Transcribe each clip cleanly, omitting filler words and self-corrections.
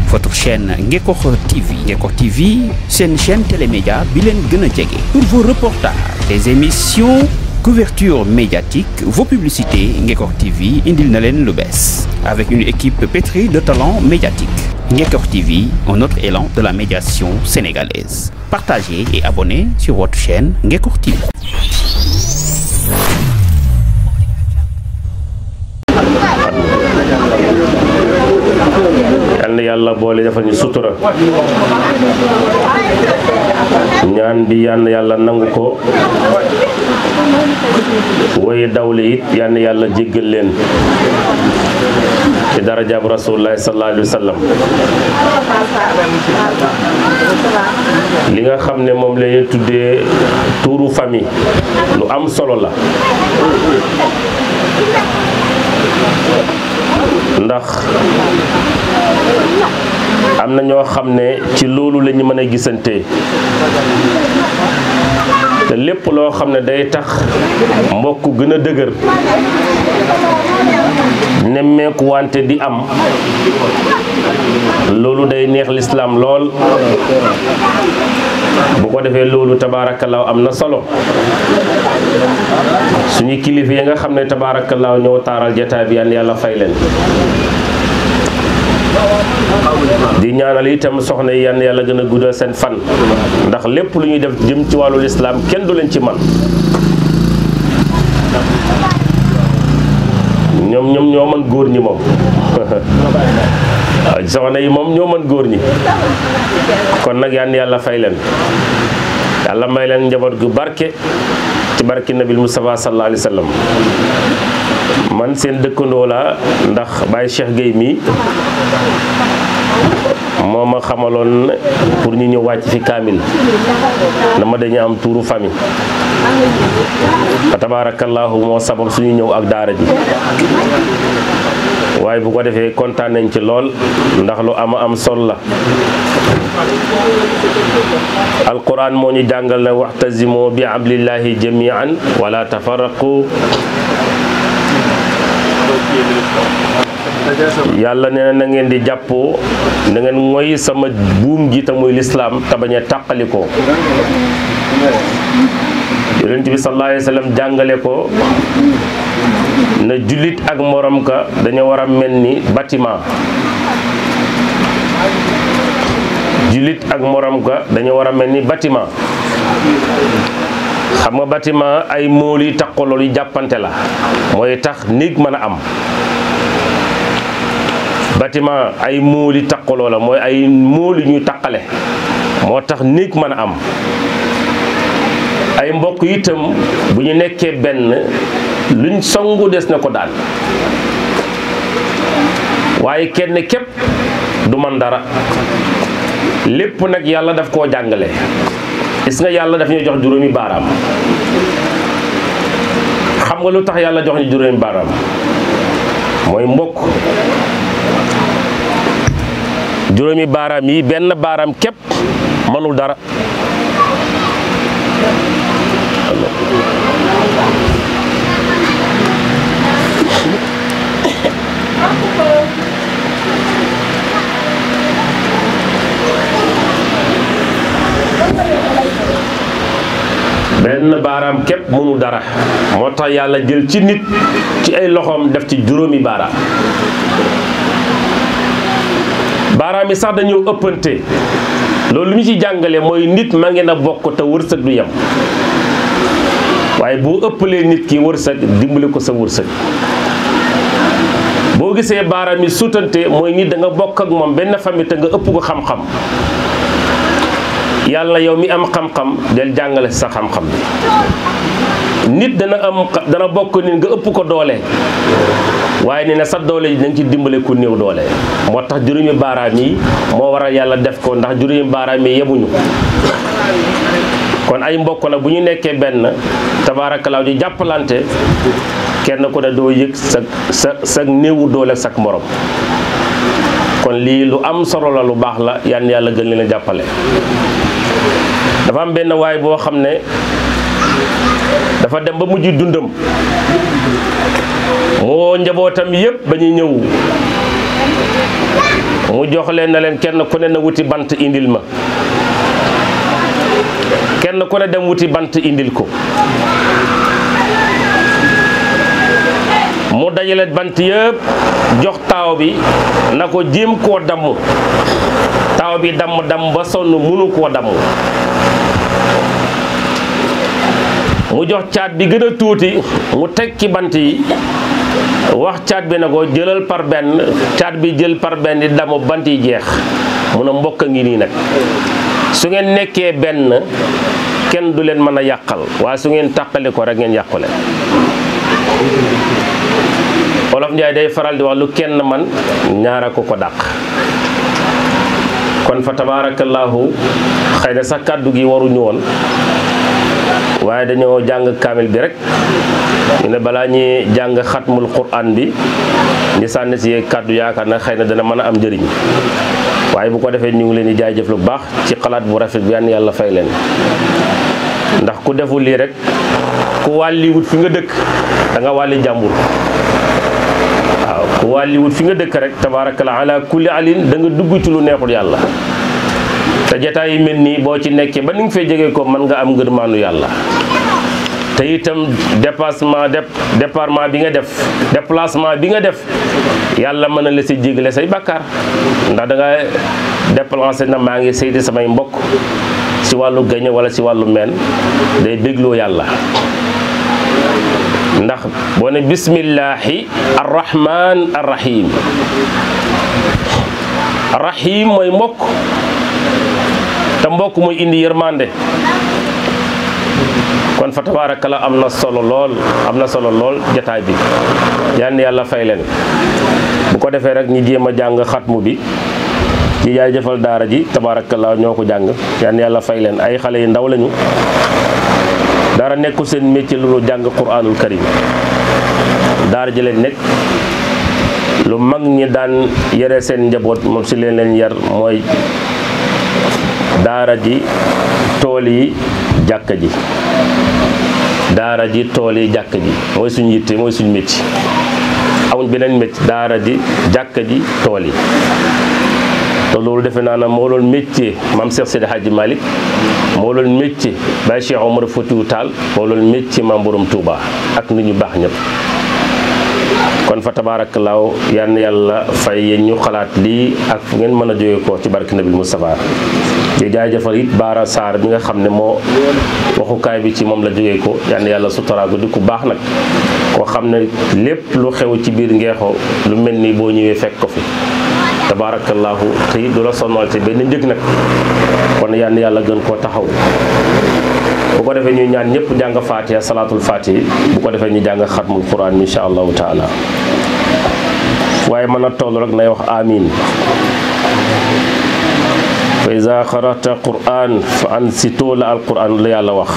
votre chaîne Ngekokh TV. Ngekokh TV, c'est une chaîne télémédia bilen gëna djégé. Pour vos reportages, des émissions, couverture médiatique, vos publicités, Ngekokh TV indil na len lu bess. Avec une équipe pétrie de talents médiatiques. Ngekokh TV, un autre élan de la médiation sénégalaise. Partagez et abonnez sur votre chaîne Ngekokh TV. yàlla boole defal ñu sutura ñaan bi yàlla nangu ko woy dawle it yàlla jéggal leen ci darajaab rasulullah sallallahu alayhi wa sallam li nga xam ne moom lañuy tuddee tuuru famille lu am solo la ndax am na ñoo xam ne ci loolu la ñu mën a gisante te lépp loo xam ne day tax mbokk gën a dëgër nemmeeku wante di am loolu day neex lislaam lool bu ko defee loolu tabaarakallaahu am na solo suñu kilifa yi nga xam ne tabaarakallaahu ñoo taaral jotaay bi yàlla fay leen di ñaanal itam soxna yi yàlla gën a guddal seen fan ndax lépp lu ñuy def jëm ci wàllu lislaam kenn du leen ci man ñoom ñoo mën góor ñi moom soxna yi moom ñoo mën góor ñi kon nag yàlla fay leen yàlla may leen njaboot gu barke ci barke nabil Mustafa sallallahu alayhi wa sallam man seen dëkkandoo la ndax Baye Cheikh Gueye mi moo ma xamaloon pour ñu ñëw wàcc fi kaamil dama dañu am tuuru famille fa tabaarakallaahu moo sabab suñu ñëw ak daara ji waaye bu ko defee kontaan nañ ci lool ndax lu am solo la alquran moo ñu jàngal na waxtasimu bi hablillahi jamian wala tafarraqu yàlla nee na ngeen di jàppoo na ngeen mooy sama buum gi te muy lislaam te bañ a tàqalikoo yonent bi sallallahu alayhi wa sallam jàngale ko na jullit ak morom ka dañoo war a mel ni bâtiment jullit ak morom ka dañoo war a mel ni bâtiment xam nga bâtiment ay mool yi taqalool yi jàppante la mooy tax néeg mën a am bâtiment ay mool yi taqaloo la mooy ay mool yu ñuy taqale moo tax néeg mën a am ay mbokk itam bu ñu nekkee benn luñ songu des na ko daan waaye kenn képp du man dara lépp nag yàlla daf koo jàngale gis nga yàlla daf ñuy jox juróomi baaraam xam nga lu tax yàlla jox ñu juróomi baaraam mooy mbokk juróomi baaraam yi benn baaraam képp mënul dara benn baaraam képp mënul dara moo tax yàlla jël ci nit ci ay loxoom def ci juróomi baaraam baaraam yi sax dañoo ëppante loolu lu ñu ci jàngale mooy nit ma ngeen a bokk te wërsëg du yem waaye boo ëppalee nit ki wërsëg dimbali ko sa wërsëg boo gisee baaraam yi sutante mooy nit da nga bokk ak moom benn famille te nga ëpp ko xam-xam yàlla yow mi am xam-xam del jàngale sa xam-xam bi nit dana bokk nit nga ëpp ko doole waaye nee na sa doole yi dañ ci dimbale ku néew doole moo tax juróomi baaraam yi moo waral yàlla def ko ndax juróomi baaraam yi yemuñu kon ay mbokk la bu ñu nekkee benn tabaarakallaa di jàppalante kenn ku ne doo yëg sa néewu doole sak morom kon lii lu am solo la lu baax la yàlla gën leen a jàppale dafa am benn waay boo xam ne dafa dem ba mujj dundam moo njabootam yépp ba ñu ñëw mu jox leen na leen kenn ku ne na wuti bant indil ma kenn ku ne dem wuti bant indil ko mu dajale bant yëpp jox taaw bi na ko jéem koo damm taaw bi damm ba sonn mënu koo damm mu jox caat bi gën a tuuti mu teg ci bant yi wax caat bi na ko jëlal par benn caat bi jël par benn di damm bant yi jeex mu ne mbokk a ngi nii nag su ngeen nekkee benn kenn du leen mën a yàqal waaye su ngeen tàqale ko rek ngeen yàqule Olof Njaay day faral di wax lu kenn man ñaara ko dàq kon fa tabaarakallaahu xëy na sax kàddu gi waruñu woon waaye dañoo jàng kaamil bi rek ñu ne balaa ñuy jàng xatmul quraan bi ñu sànni si kàddu yaakaar na xëy na dana mën a am njëriñ waaye bu ko defee ñu ngi leen di jaajëf lu baax ci xalaat bu rafet bi yàlla yàlla fay leen ndax ku deful lii rek ku wàlliwut fi nga dëkk da nga wàlli jàmbur waaw ku wàlliwut fi nga dëkk rek tabaarakallaa ala kulli alin da nga dugg ci lu neexul yàlla te jataay yi mel nii boo ci nekkee ba ni nga fay jege ko mën nga am ngërmaanu yàlla te itam département bi nga def déplacement bi nga def yàlla mën na la si jégle say bàkkaar ndax da nga déplacé na maa ngi seyti samay mbokk si wàllu gañe wala si wàllu meen day bégloo yàlla ndax boo ne bismillahi arrahman arrahim arrahim mooy mbokk te mbokk mooy indi yërmande kon fa tabaarakalla am na solo lool jataay bi yal na yàlla fay leen bu ko defee rek ñu jéem a jàng xatmu bi ci jaajëfal daara ji tabaarakalla ñoo ko jàng yal na yàlla fay leen ay xale yu ndaw lañu dara nekkul seen métier lu jàng quraanul karim daara ji leen nekk lu mag ñi daan yore seen njaboot moom si leen yar mooy daara ji tool yi jàkka ji daara ji tool yi jàkka ji mooy suñu yitte mooy suñu métier amuñ beneen métier daara ji jàkka ji tool yi te loolu defe naa na moo loon métier maam Cheikh Seydi Hadji Malick moo loon métier Baye Cheikh Omar Foutiyou Tall moo loon métier maam Borom Touba ak nit ñu baax ñëpp kon fa tabaarakallaahu yal na yàlla fay yéen ñu xalaat lii ak fu ngeen mën a jóge ko ci barke Nabil Moustapha di jaajëfal it Baara Sarr bi nga xam ne moo waxukaay bi ci moom la jógee ko yal na yàlla suturaago di ku baax nag koo xam ne lépp lu xew ci biir Ngeexoo lu mel ni boo ñëwee fekk ko fi tabaarakallaahu te it du la sonal ci benn njëg nag kon yal na yàlla gën koo taxaw bu ko defee ñuy ñaan ñëpp jàng Fatiha salaatul Fatiha bu ko defee ñu jàng xatmul Quran insha allahu taala waaye mën a toll rek nay wax amin fa iza qara'ta Quran fa ansitu la alquran la yàlla wax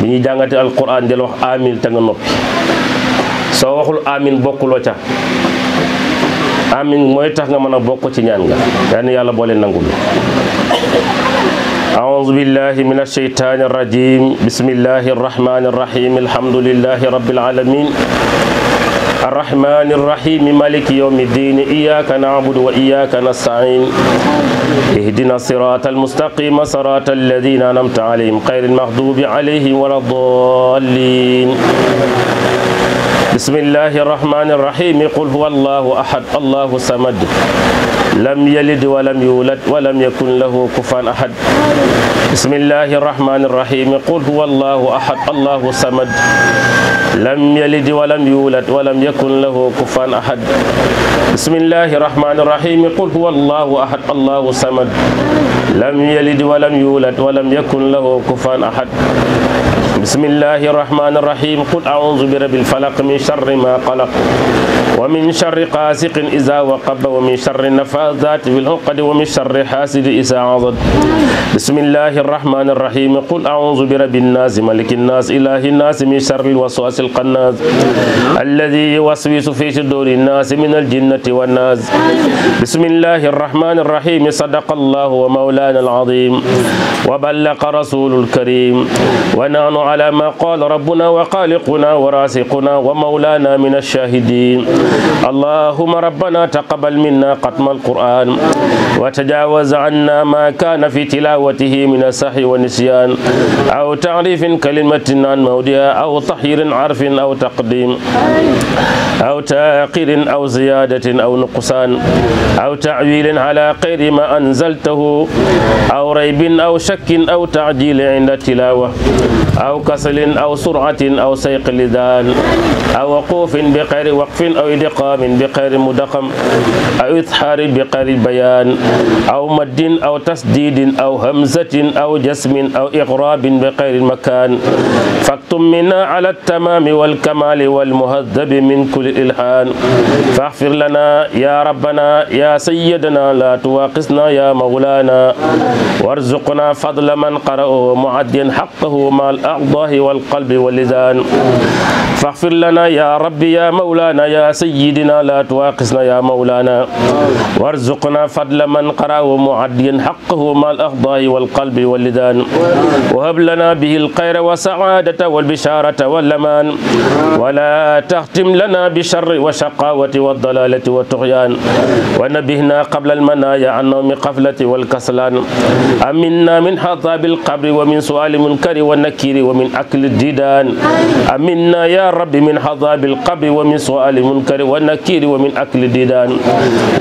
bi ñuy jàngate alquran del wax amin te nga noppi soo waxul amin bokkuloo ca amin mooy tax nga mën a bokk ci ñaan nga yal na yàlla boole nangul أعوذ بالله من الشيطان الرجيم بسم الله الرحمن الرحيم الحمد لله رب العالمين الرحمن الرحيم مالك يوم الدين إياك نعبد وإياك نستعين اهدنا الصراط المستقيم صراط الذين أنعمت عليهم غير المغضوب عليهم ولا الضالين بسم الله الرحمن الرحيم قل هو الله أحد الله الصمد لم يلد ولم يولد ولم يكن له كفوا أحد بسم الله الرحمن الرحيم قل هو الله أحد الله الصمد لم يلد ولم يولد ولم يكن له كفوا أحد بسم الله الرحمن الرحيم قل هو الله أحد الله الصمد لم يلد ولم يولد ولم يكن له كفوا أحد بسم الله الرحمن الرحيم قل أعوذ برب الفلق من شر ما قلق ومن شر غاسق إذا وقب ومن شر النفاثات في العقد ومن شر حاسد إذا حسد بسم الله الرحمن الرحيم قل أعوذ برب الناس ملك الناس إله الناس من شر الوسواس الخناس الذي يوسوس في صدور الناس من الجنة والناس بسم الله الرحمن الرحيم صدق الله ومولانا العظيم وبلغ رسول الكريم ونحن على ما قال ربنا وخالقنا ورازقنا ومولانا من الشاهدين. اللهم ربنا تقبل منا ختم القرآن وتجاوز عنا ما كان في تلاوته من السهو والنسيان أو تعريف كلمة عن موضعها أو تحيير عرف أو تقديم أو تأخير أو زيادة أو نقصان أو تعويل على غير ما أنزلته أو ريب أو شك أو تعجيل عند التلاوة أو كسل أو سرعة أو سيق لذان أو وقوف بغير وقف أو إدقام بغير مدقم أو إظهار بغير بيان أو مد أو تسديد أو همزة أو جسم أو إغراب بغير مكان فاكتم منا على التمام والكمال والمهذب من كل الإلحان فاغفر لنا يا ربنا يا سيدنا لا تواقسنا يا مولانا وارزقنا فضل من قرأه معديا حقه مع الأعضاء والقلب واللسان فاغفر لنا يا ربي يا مولانا يا سيدنا لا تواقسنا يا مولانا وارزقنا فضل من قرأه معديا حقه مع الأعضاء والقلب واللسان وهب لنا به الخير والسعادة والبشارة والأمان ولا تختم لنا بشر وشقاوة والضلالة والطغيان ونبهنا قبل المنايا عن نوم قفلة والكسلان أمنا من عذاب القبر ومن سؤال المنكر والنكير ومن أكل الديدان أمنا يا رب من عذاب القبر ومن سؤال المنكر والنكير ومن أكل الديدان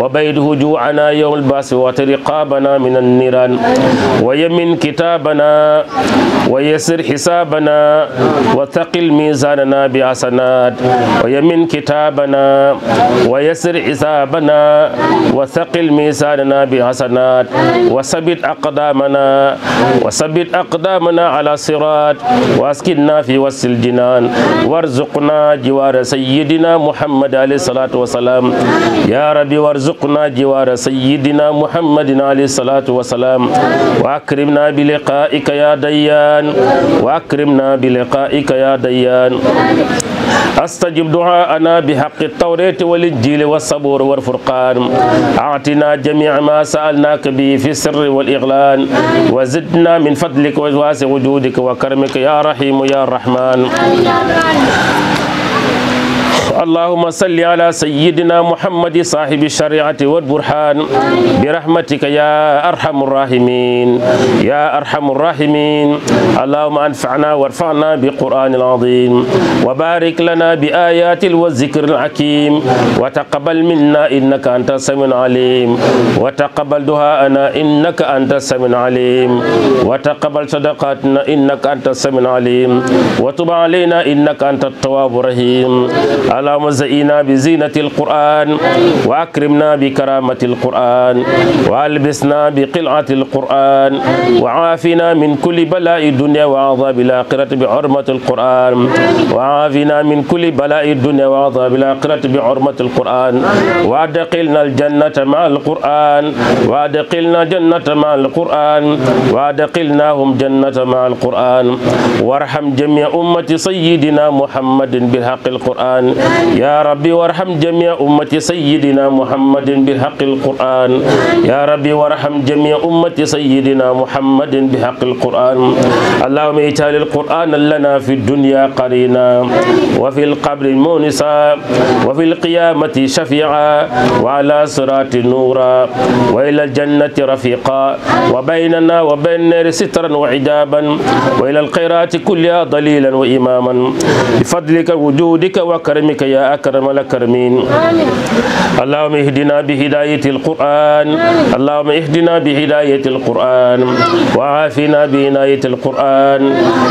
وبيد جوعنا يوم الباس وترقابنا من النيران ويمن كتابنا ويسر حسابنا وثقل ميزاننا بحسنات ويمن كتابنا ويسر حسابنا وثقل ميزاننا بحسنات وثبت أقدامنا على صراط واسكننا في وسط الجنان وارزقنا جوار سيدنا محمد عليه الصلاة والسلام يا ربي وارزقنا جوار سيدنا محمد عليه الصلاة والسلام وأكرمنا بلقائك يا ديان وأكرمنا بلقائك يا ديان استجب دعاءنا بحق التوراة والإنجيل والصبور والفرقان أعطنا جميع ما سألناك به في السر والإعلان وزدنا من فضلك وواسع وجودك وكرمك يا رحيم يا رحمن اللهم صل على سيدنا محمد صاحب الشريعة والبرهان برحمتك يا أرحم الراحمين يا أرحم الراحمين اللهم أنفعنا وارفعنا بالقرآن العظيم وبارك لنا بآيات والذكر الحكيم وتقبل منا إنك أنت السميع العليم وتقبل دعاءنا إنك أنت السميع العليم وتقبل صدقاتنا إنك أنت السميع العليم وتب علينا إنك أنت التواب الرحيم اللهم زينا بزينة القرآن وأكرمنا بكرامة القرآن وألبسنا بقلعة القرآن وعافنا من كل بلاء الدنيا وعذاب الآخرة بحرمة القرآن وعافنا من كل بلاء الدنيا وعذاب الآخرة بحرمة القرآن وأدخلنا الجنة مع القرآن وأدخلنا جنة مع القرآن وأدخلناهم جنة مع القرآن وارحم جميع أمة سيدنا محمد بالحق القرآن يا ربي وارحم جميع أمة سيدنا محمد بحق القرآن يا ربي وارحم جميع أمة سيدنا محمد بحق القرآن اللهم اجعل القرآن لنا في الدنيا قرينا وفي القبر مونسا وفي القيامة شفيعا وعلى صراط نورا وإلى الجنة رفيقا وبيننا وبين النار سترا وعجابا وإلى الخيرات كلها ضليلا وإماما بفضلك وجودك وكرمك يا أكرم الأكرمين اللهم اهدنا بهداية القرآن اللهم اهدنا بهداية القرآن وعافنا بعناية القرآن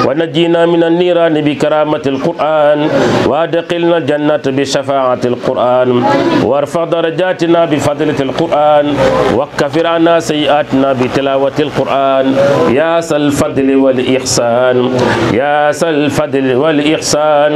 ونجينا من النيران بكرامة القرآن وادخلنا الجنة بشفاعة القرآن وارفع درجاتنا بفضلة القرآن وكفر عنا سيئاتنا بتلاوة القرآن يا ذا الفضل والإحسان يا ذا الفضل والإحسان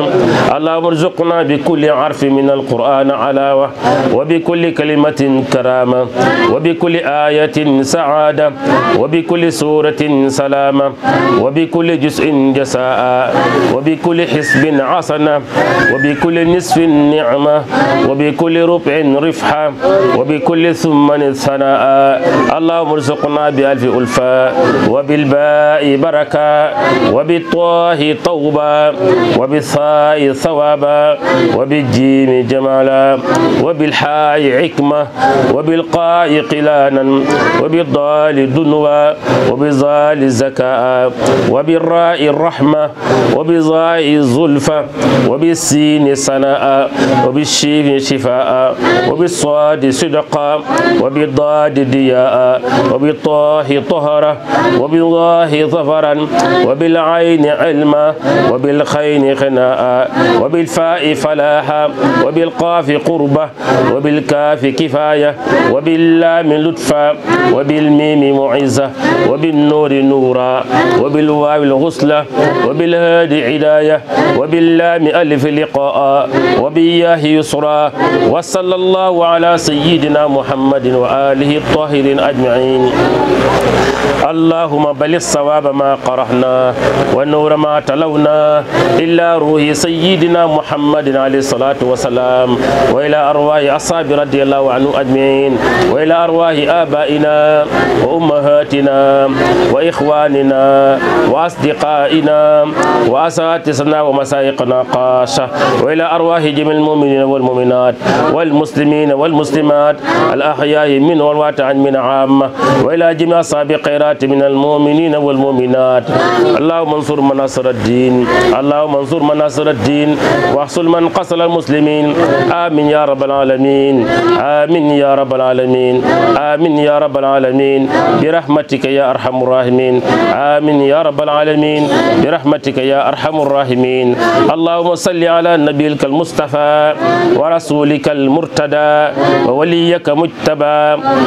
اللهم ارزقنا بكل وبكل حرف من القرآن علاوة وبكل كلمة كرامة وبكل آية سعادة وبكل سورة سلامة وبكل جزء جزاء وبكل حسب حسنة وبكل نصف نعمة وبكل ربع رفحة وبكل ثمن ثناء اللهم ارزقنا بألف ألفا وبالباء بركة وبالطاه توبة وبالثاء ثوابا وبالجيم جمالا وبالحاء حكمة وبالقاء قلانا وبالضال دنوا وبالظال زكاء وبالراء الرحمة وبالظاء زلفة وبالسين سناء وبالشين شفاء وبالصاد صدقا وبالضاد دياء وبالطاه طهرة وبالظاه ظفرا وبالعين علما وبالخين خناء وبالفاء فلاحا وبالقاف قربة وبالكاف كفاية وباللام لطفا وبالميم معزة وبالنور نورا وبالواو الغسلة وبالهادي هداية وباللام ألف لقاء وبالياه يسرا وصلى الله على سيدنا محمد وآله الطاهرين أجمعين. اللهم بلغ صواب ما قرأنا والنور ما تلونا إلا روح سيدنا محمد عليه الصلاة والسلام وإلى أرواح أصحاب رضي الله عنه أجمعين وإلى أرواح آبائنا وأمهاتنا وإخواننا وأصدقائنا وأساتذتنا ومشايخنا خاصة وإلى أرواح جميع المؤمنين والمؤمنات والمسلمين والمسلمات الأحياء من والوات من عامة وإلى جميع أصحاب الخيرات من المؤمنين والمؤمنات. اللهم انصر من نصر الدين اللهم انصر من نصر الدين واحصل من قتل المسلمين. آمين يا رب العالمين آمين يا رب العالمين آمين يا رب العالمين برحمتك يا أرحم الراحمين آمين يا رب العالمين برحمتك يا أرحم الراحمين. اللهم صل على نبيك المصطفى ورسولك المرتدى ووليك مجتبى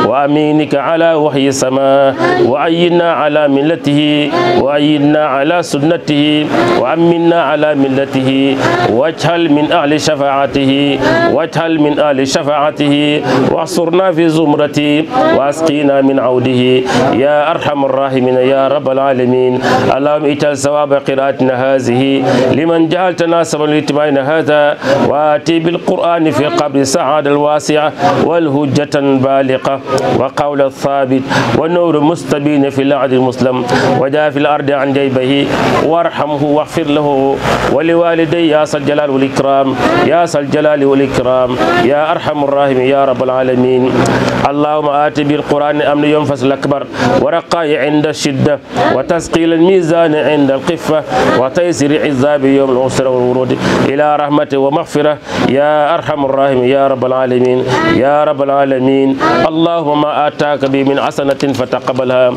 وأمينك على وحي السماء وأيدنا على ملته وأيدنا على سنته وأمنا على ملته واجعل من أهل شفاعته واجعل من أهل شفاعته واحصرنا في زمرته واسقينا من عوده يا أرحم الراحمين يا رب العالمين. اللهم اجعل ثواب قراءتنا هذه لمن جعلتنا سببا لاتباعنا هذا وآتي بالقرآن في قبر السعادة الواسعة والهجة البالغة وقول الثابت والنور مستبين في العهد المسلم وجاء في الأرض عن جيبه وارحمه واغفر له ولوالدي يا ذا الجلال والإكرام يا ذا الجلال والإكرام يا أرحم الراحمين يا رب العالمين. اللهم آت بالقرآن أمن ينفس الأكبر ورقاء عند الشدة وتثقيل الميزان عند القفة وتيسير عذاب يوم العسر والورود إلى رحمة ومغفرة يا أرحم الراحمين يا رب العالمين يا رب العالمين. اللهم ما آتاك به من حسنة فتقبلها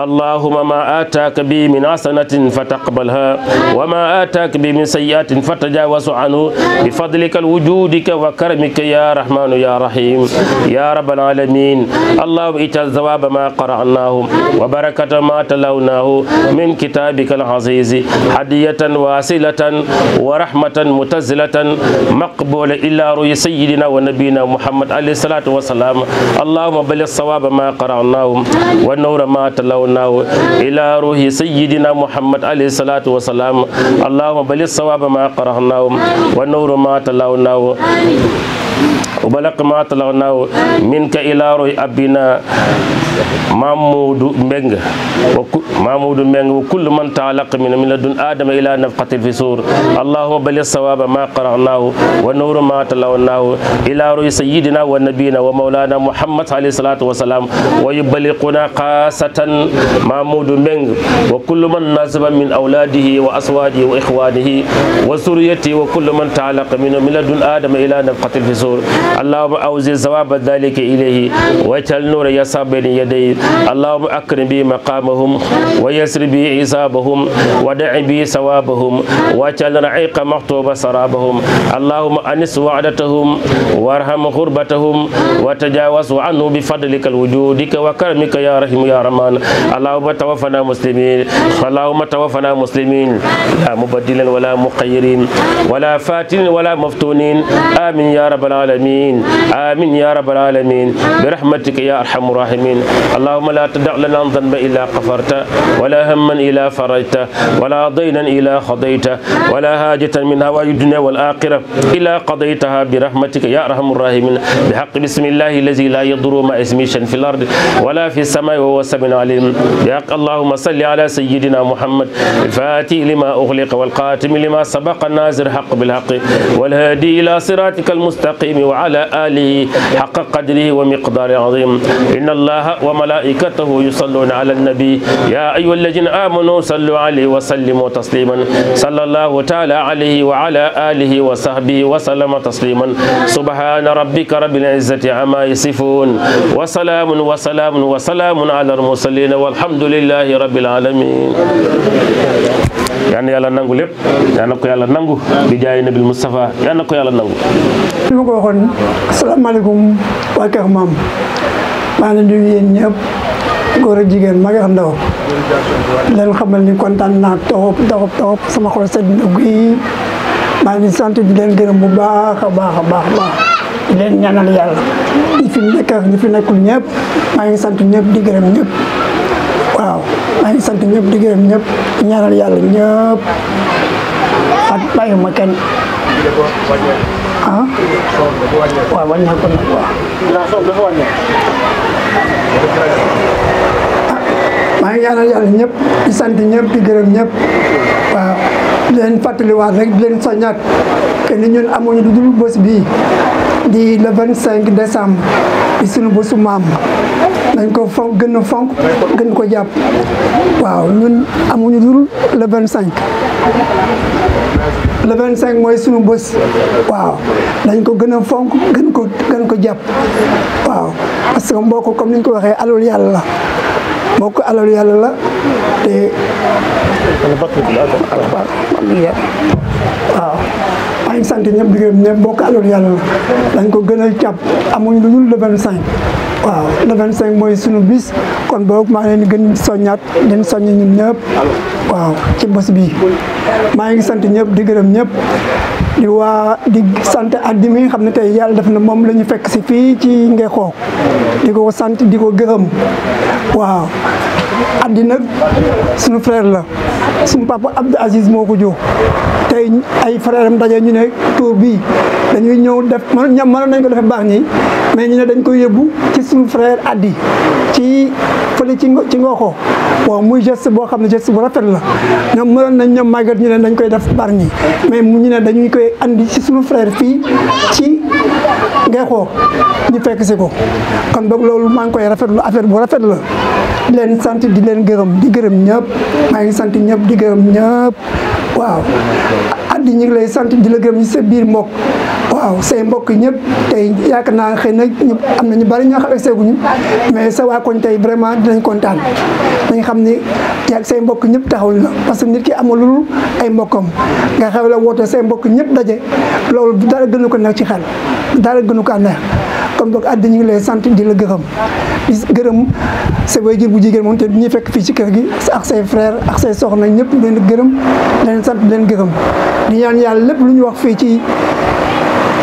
اللهم ما آتاك به من حسنة فتقبلها وما آتاك به من سيئات فتجاوز عنه بفضلك وجودك وكرمك يا رحمن يا رحيم يا رب العالمين. اللهم اجعل ثواب ما قرأناه وبركة ما تلوناه من كتابك العزيز هدية واصلة ورحمة متزلة مقبولة إلى روح سيدنا ونبينا محمد عليه الصلاة والسلام. اللهم بلغ صواب ما قرأناه والنور ما تلوناه إلى روح سيدنا محمد عليه الصلاة والسلام. اللهم بلغ صواب ما قرأناه والنور ما تلوناه وبلغ ما تلوناه منك إلى روح أبينا محمود مبنغ وكل من تعلق من لدن آدم إلى نفقة في سور. اللهم بلغ صواب ما قرأناه والنور ما تلوناه إلى روح سيدنا ونبينا ومولانا محمد عليه الصلاة والسلام ويبلغنا خاصة محمود مبنغ وكل من ناسب من أولاده وأزواجه وإخوانه وذريته وكل من تعلق من لدن آدم إلى نفقة في سور. المنصور اللهم أوزع ثواب ذلك إليه واجعل نور يسار بين يديه اللهم أكرم به مقامهم ويسر به حسابهم ودع به ثوابهم واجعل رعيق مكتوب سرابهم اللهم أنس وعدتهم وارحم غربتهم وتجاوز عنه بفضلك الوجودك وكرمك يا رحيم يا رحمن اللهم توفنا مسلمين اللهم توفنا مسلمين لا مبدلا ولا مخيرين ولا فاتن ولا مفتونين آمين يا رب العالمين آمين يا رب العالمين برحمتك يا أرحم الراحمين اللهم لا تدع لنا ذنبا إلا غفرته ولا هما إلا فرجته ولا دينا إلا قضيته ولا حاجة من هوائج الدنيا والآخرة إلا قضيتها برحمتك يا أرحم الراحمين بحق بسم الله الذي لا يضر مع اسمه شيء في الأرض ولا في السماء وهو السميع العليم بحق اللهم صل على سيدنا محمد الفاتح لما أغلق والقاتم لما سبق الناصر حق بالحق والهادي إلى صراطك المستقيم وعلى آله حق قدره ومقدار عظيم إن الله وملائكته يصلون على النبي يا أيها الذين آمنوا صلوا عليه وسلموا تسليما صلى الله تعالى عليه وعلى آله وصحبه وسلم تسليما سبحان ربك رب العزة عما يصفون وسلام وسلام وسلام على المرسلين والحمد لله رب العالمين yal na yàlla nangu lépp yal na ko yàlla nangu di jaay nabil Mustafa yal na ko yàlla nangu. li ma ko waxoon asalaamaaleykum waa Kër Maam maa ngi nuyu yéen ñëpp góor ak jigéen mag ak ndaw leen xamal ni kontaan naa torop sama xol sedd na guy maa ngi sant di leen gërëm bu baax a baax di leen ñaanal yàlla ñi fi nekk ak ñi fi nekkul ñëpp maa ngi sant ñëpp di gërëm ñëpp. waaw maa ngi sant ñëpp di gërëm ñëpp ñaanal yàlla ñëpp ak bàyyiwuma kenn ah waaw wàññeeku nag waaw. maa ngi ñaanal yàlla ñëpp di sant ñëpp di gërëm ñëpp waaw di leen fàttaliwaat rek di leen soññaat que ni ñun amuñu lu dul bés bii di le 25 décembre di sunu bésu maam. dañ ko fonk gën a fonk gën ko jàpp waaw ñun amuñu dul le 25 le 25 mooy sunu bés waaw dañ ko gën a fonk gën ko jàpp waaw parce que mbokk comme ni ñu ko waxee alalu yàlla la mbokk alalu yàlla la te waaw maa ngi sant ñëpp di gërëm ñëpp mbokk alalu yàlla la dañ ko gën a jàpp amuñu lu dul le 25 waaw le 25 mooy sunu bis kon boog maa ngi leen di gën soññaat leen soññ ñun ñëpp waaw ci bés bii maa ngi sant ñëpp di gërëm ñëpp di sant addi mi nga xam ne tey yàlla def na moom la ñu fekk si fii ci Ngexoox di ko sant di ko gërëm waaw addi nag sunu frère la sunu papa Abdou Aziz moo ko jox tey ay frère am daje ñu ne tour bii dañuy ñëw def mënoon nañ ko defee baax ñi mais ñu ne dañ koy yóbbu ci suñu frère addi ci fële ci Ngexoox waaw muy geste boo xam ne geste bu rafet la ñoom mënoon nañ ñoom màggat ñu ne dañ koy def bar ñi mais ñu ne dañuy koy andi ci suñu frère fii ci Ngexoox ñu fekk si ko kon boog loolu maa ngi koy rafetlu affaire bu rafet la di leen sant di leen gërëm di gërëm ñëpp maa ngi sant ñëpp di gërëm ñëpp waaw addi ñu ngi lay sant di la gërëm ci sa biir mbokk waaw say mbokk ñëpp tey yaakaar naa xëy na am na ñu bari ñoo xam ne seeguñu mais sa waa koñ tey vraiment dinañ kontaan dañ xam ni yaag say mbokk ñëpp taxawul la parce que nit ki amalul ay mbokkam nga xew la woote say mbokk ñëpp daje loolu dara gënu ko nekk ci xel dara gënu ko neex comme donc addi ñu ngi lay sant di la gërëm di gërëm sa waajur bu jigéen moom te du ñuy fekk fii ci kër gi ak say frère ak say soxna ñëpp leen gërëm leen sant leen gërëm di ñaan yàlla lépp lu ñu wax fii ci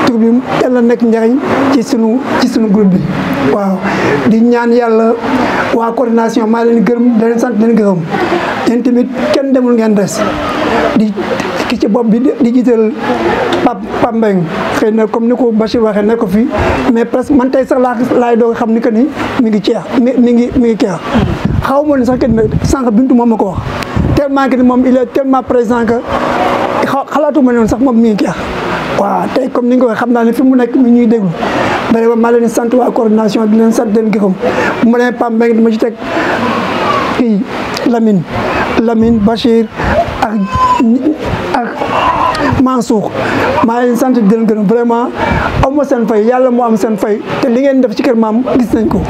tur bi yàlla nekk njariñ ci sunu groupe bi waaw di ñaan yàlla waa coordination maa leen gërëm leen sant leen gërëm yéen tamit kenn demul ngeen des di ki ci bopp bi di jiital Pape Mbengue xëy na comme ni ko Bachir waxee ne ko fi mais presque man tey sax laay doog xam ni que ni mi ngi ceex mi ngi keex xaw ma ne sax que sànq Bintu moom ma ko wax tellement que ni moom il est tellement présent que xalaatuma noonu sax moom mi ngi keex waaw tey comme ni nga ko waxee xam naa ne fi mu nekk mi ñuy déglu vraiment maa leen di sant waa coordination di leen sant leen gërëm bu ma nee Pape Mbengue dama ci teg kii Lamine Bachir ak Mansour maa ngi leen sant di leen gërëm vraiment aw ma seen fay yàlla moo am seen fay te li ngeen def ci kër maam gis nañ ko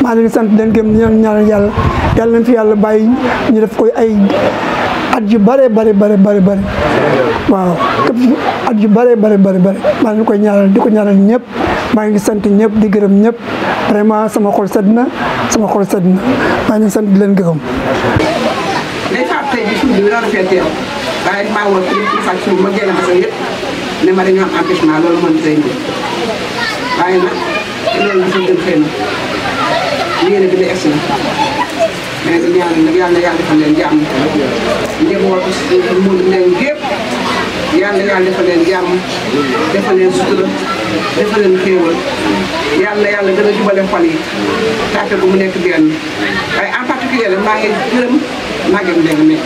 maa ngi leen sant di leen gërëm ñaanal yàlla nañ fi yàlla bàyyi ñu def koy ay at yu bare waaw at yu bare maa ngi koy ñaanal di ko ñaanal ñëpp maa ngi sant ñëpp di gërëm ñëpp vraiment sama xol sedd na maa ngi sant di leen gërëm. day faat tey bi suuf bi war a fee teew waaye maa woo ci faat suuf ma génn ba sa yëpp ne ma dañoo am empêchement loolu mën tey nii waaye nag loolu dafa gën xëy na yéene bi de egsi na mais di ñaan nag yàlla defal leen jàmm njabootu Modou Mbengue gépp yàlla defal leen jàmm defal leen sutura defal leen xéewal yàlla gën a jubale xol yi tàppe bu mu nekk benn waaye en particulier la maa ngi gërëm Maguette Mbengue mi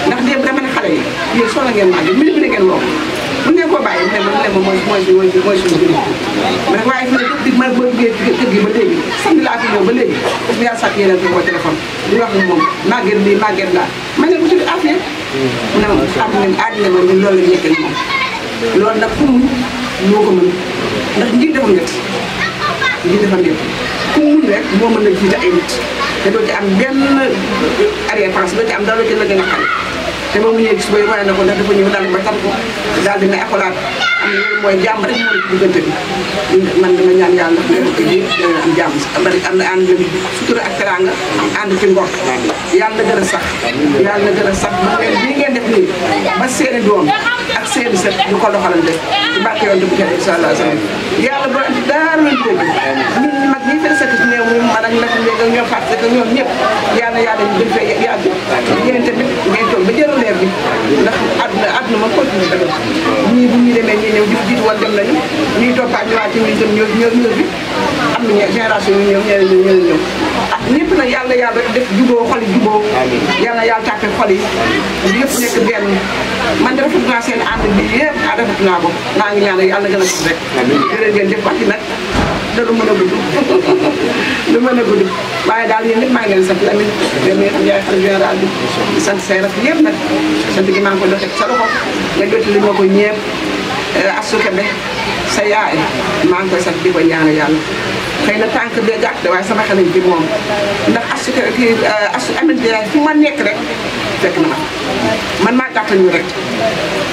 ndax démb dama ne xale yi yéen soxla ngeen Maguette minute bi ne ngeen woo bu ngeen ko bàyyi mu ne ma mooy suñu jëriñ mais waaye fi ne dëgg ma boo duggee kër gi ba léegi samedi laa fi ñëw ba léegi parce que yàlla sàkk yeneen fi ko téléphone di wax ak moom Maguette bi Maguette laa ma ne ko tudd affaire mu ne ma àddina ma ñun loolu la nekkee moom loolu nag pour moo ko mën ndax njiit dafa ngett ku muñ rek moo mën a jiite ay nit te doo ci am benn arrière pensée doo ci am dara ci la gën a xam te ba mu ñëwee gis bay wane na ko ndax dafa ñëw dal ba tar ko daal di may akolaat am na loolu mooy jàmm rek moo ci diggante bi man dama ñaan yàlla lépp ji am jàmm bari am na ànd sutura ak teranga ànd ci ngor yàlla na gën a sax ba bii ngeen def nii ba seeni doom ak seeni sët ñu ko doxalante ci barke yoon bu kenn incha allah yàlla boo andi dara lañ dégg ñun mag ñi fay sëkk ci néew moom man ak nag léegi ak ñoom fàtte ak ñoom ñëpp yàlla ñu gën fee yàgg yéen tamit ngeen toog ba jëru leer bi ndax àdduna ma continue dëgg ñii bu ñu demee ñii ñëw jiitu woon dem nañu ñuy toppaat ñëwaat ci ñuy dem ñëw bi am na génération yu ñëw ñeneen ñëw ah ñëpp nag yàlla def juboo xol yi juboo yàlla tàppe xol yi yëpp nekk benn man de rafet naa seen ànd bi yëpp rafet naa ko maa ngi ñaan yàlla gën a gis rek jërë ngeen jëf wax nag da du mën a gudd waaye daal yéen ñëpp maa ngi leen sant Lamine premier yaay xalifa général bi di sant say raf yëpp nag sant gi maa ngi koy doxee sa loxo nga joti li ma ko ñeep asuka be sa yaay maa ngi koy sant di ko ñaan yàlla xëy na tànk bee gàtt waaye sama xale bi moom ndax asuka kii asu amint yaay fu ma nekk rek fekk na man maa gàttal ñu rek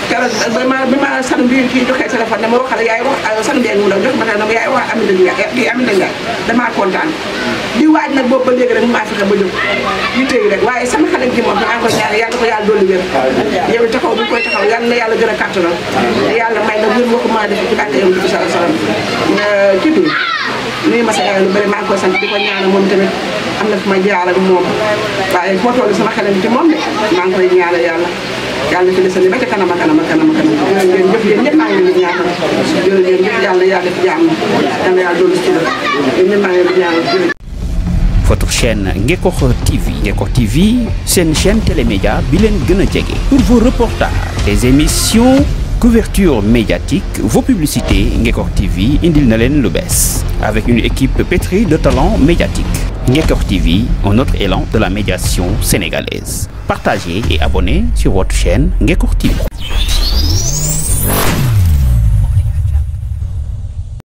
keroog bi ma sanu bi kii joxee téléphone ne ma waxal yaay wax sanu bi mu ndaw jox ma ne ma yaay wax Aminata Ndiaye kii Aminata Ndiaye damaa kontaan di waaj nag boobu ba léegi rek maa fexe ba jóg ñu téye rek waaye sama xale bi moom maa ngi koy ñaan yàlla ko yàlla dolli wér yow taxaw bu koy taxaw yàlla na yàlla gën a kàttanal yàlla may na wér ko maa def ci bàkk yow bi sallallahu alayhi wasallam kii bi nuyu ma sa yaay lu bëri maa ngi koy sant di ko ñaanal moom tamit am na fu ma jaar ak moom waaye foo toll sama xale bi ci moom de maa ngi koy ñaanal yàlla fi desandi ba ca kanam a kanam ngeen jëf yéen ñëpp maa ngi leen di ñaanal jërëjëf yàlla def jàmm yàlla dolli ci la yéen ñëpp maa ngi leen di ñaanal. Votre chaîne Ngekokh TV. Ngekokh TV, c'est une chaîne télémédia bilen gëna jege. Pour vos reportages, des émissions, couverture médiatique, vos publicités, Ngekokh TV indil na len lu bess. Avec une équipe pétrie de talents médiatiques. Ngekokh TV, un autre élan de la médiation sénégalaise. Partagez et abonnez sur votre chaîne Ngekokh TV.